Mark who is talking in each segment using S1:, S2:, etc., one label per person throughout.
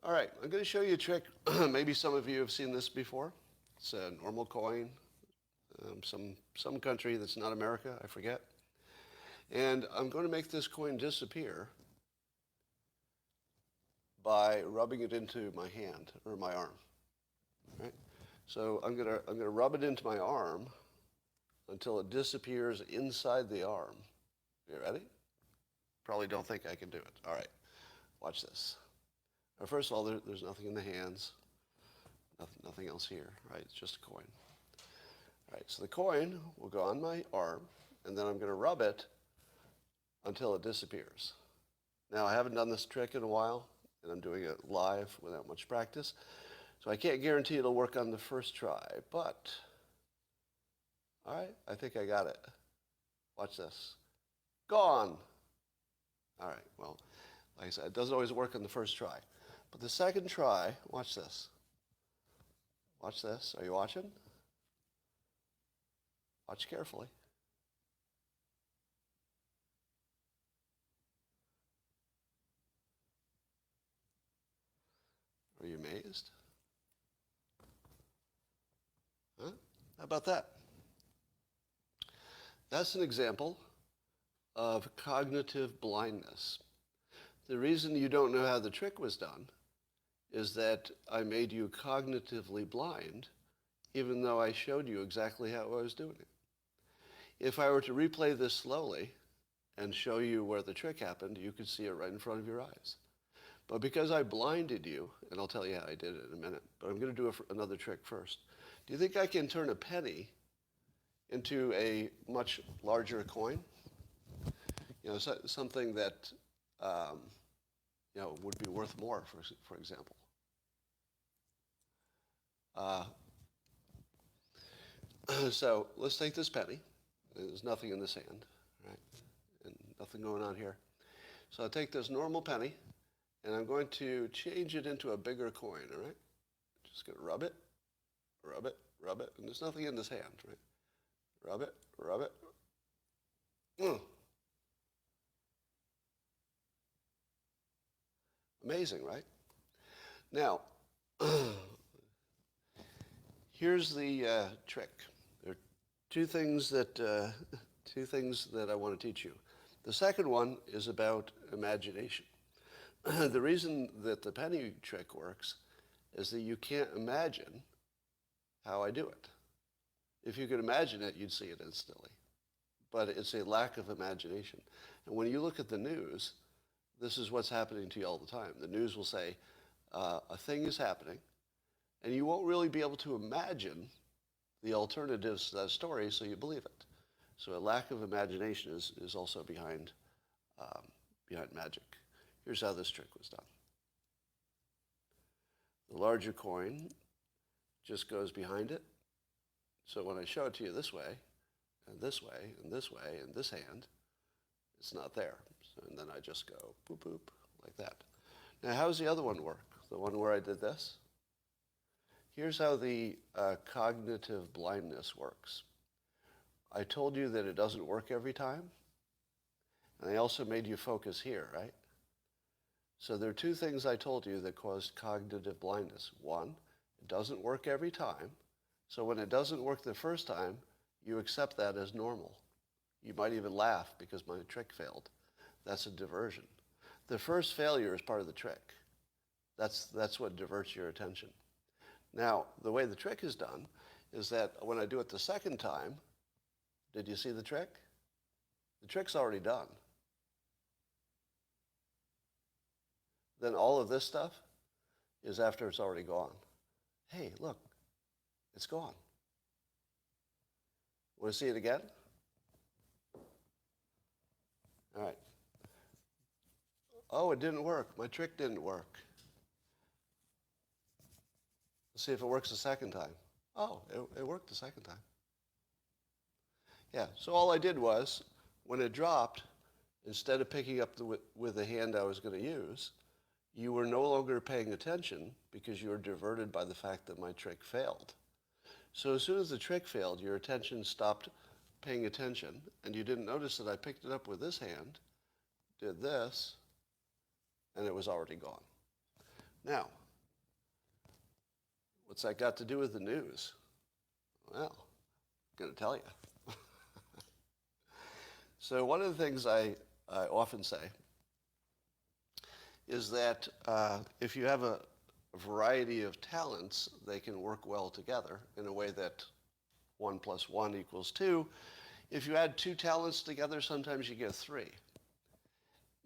S1: All right, I'm going to show you a trick. Maybe some of you have seen this before. It's a normal coin, some country that's not America, I forget. And I'm going to make this coin disappear by rubbing it into my hand or my arm. Right? So I'm going to rub it into my arm until it disappears inside the arm. You ready? Probably don't think I can do it. All right, watch this. Now, first of all, there's nothing in the hands, nothing else here, right? It's just a coin. All right, so the coin will go on my arm, and then I'm going to rub it until it disappears. Now, I haven't done this trick in a while, and I'm doing it live without much practice, so I can't guarantee it'll work on the first try, but, all right, I think I got it. Watch this. Gone. All right, well, like I said, it doesn't always work on the first try. But the second try, watch this. Watch this. Are you watching? Watch carefully. Are you amazed? Huh? How about that? That's an example of cognitive blindness. The reason you don't know how the trick was done is that I made you cognitively blind, even though I showed you exactly how I was doing it. If I were to replay this slowly and show you where the trick happened, you could see it right in front of your eyes. But because I blinded you, and I'll tell you how I did it in a minute, but I'm going to do another trick first. Do you think I can turn a penny into a much larger coin? You know, something that would be worth more, for example. So let's take this penny. There's nothing in this hand, right? And nothing going on here. So I'll take this normal penny, and I'm going to change it into a bigger coin, all right? Just going to rub it, rub it, rub it, and there's nothing in this hand, right? Rub it, rub it. Amazing, right? Now, here's the trick. There are two things that I want to teach you. The second one is about imagination. The reason that the penny trick works is that you can't imagine how I do it. If you could imagine it, you'd see it instantly. But it's a lack of imagination. And when you look at the news, this is what's happening to you all the time. The news will say, a thing is happening, and you won't really be able to imagine the alternatives to that story, so you believe it. So a lack of imagination is also behind magic. Here's how this trick was done. The larger coin just goes behind it. So when I show it to you this way, and this way, and this way, and this hand, it's not there. So, and then I just go boop, boop, like that. Now, how does the other one work? The one where I did this? Here's how the cognitive blindness works. I told you that it doesn't work every time. And I also made you focus here, right? So there are two things I told you that caused cognitive blindness. One, it doesn't work every time. So when it doesn't work the first time, you accept that as normal. You might even laugh because my trick failed. That's a diversion. The first failure is part of the trick. That's what diverts your attention. Now, the way the trick is done is that when I do it the second time, did you see the trick? The trick's already done. Then all of this stuff is after it's already gone. Hey, look, it's gone. Want to see it again? All right. Oh, it didn't work. My trick didn't work. Let's see if it works the second time. Oh, it worked the second time. Yeah, so all I did was, when it dropped, instead of picking up with the hand I was going to use, you were no longer paying attention because you were diverted by the fact that my trick failed. So as soon as the trick failed, your attention stopped paying attention, and you didn't notice that I picked it up with this hand, did this, and it was already gone. Now, What's that got to do with the news? Well, I'm going to tell you. So one of the things I often say is that if you have a variety of talents, they can work well together in a way that 1 + 1 = 2. If you add 2 talents together, sometimes you get 3.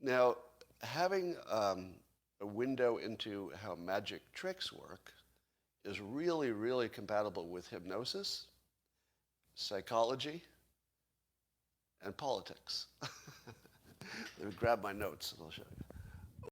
S1: Now, having a window into how magic tricks work is really, really compatible with hypnosis, psychology, and politics. Let me grab my notes and I'll show you.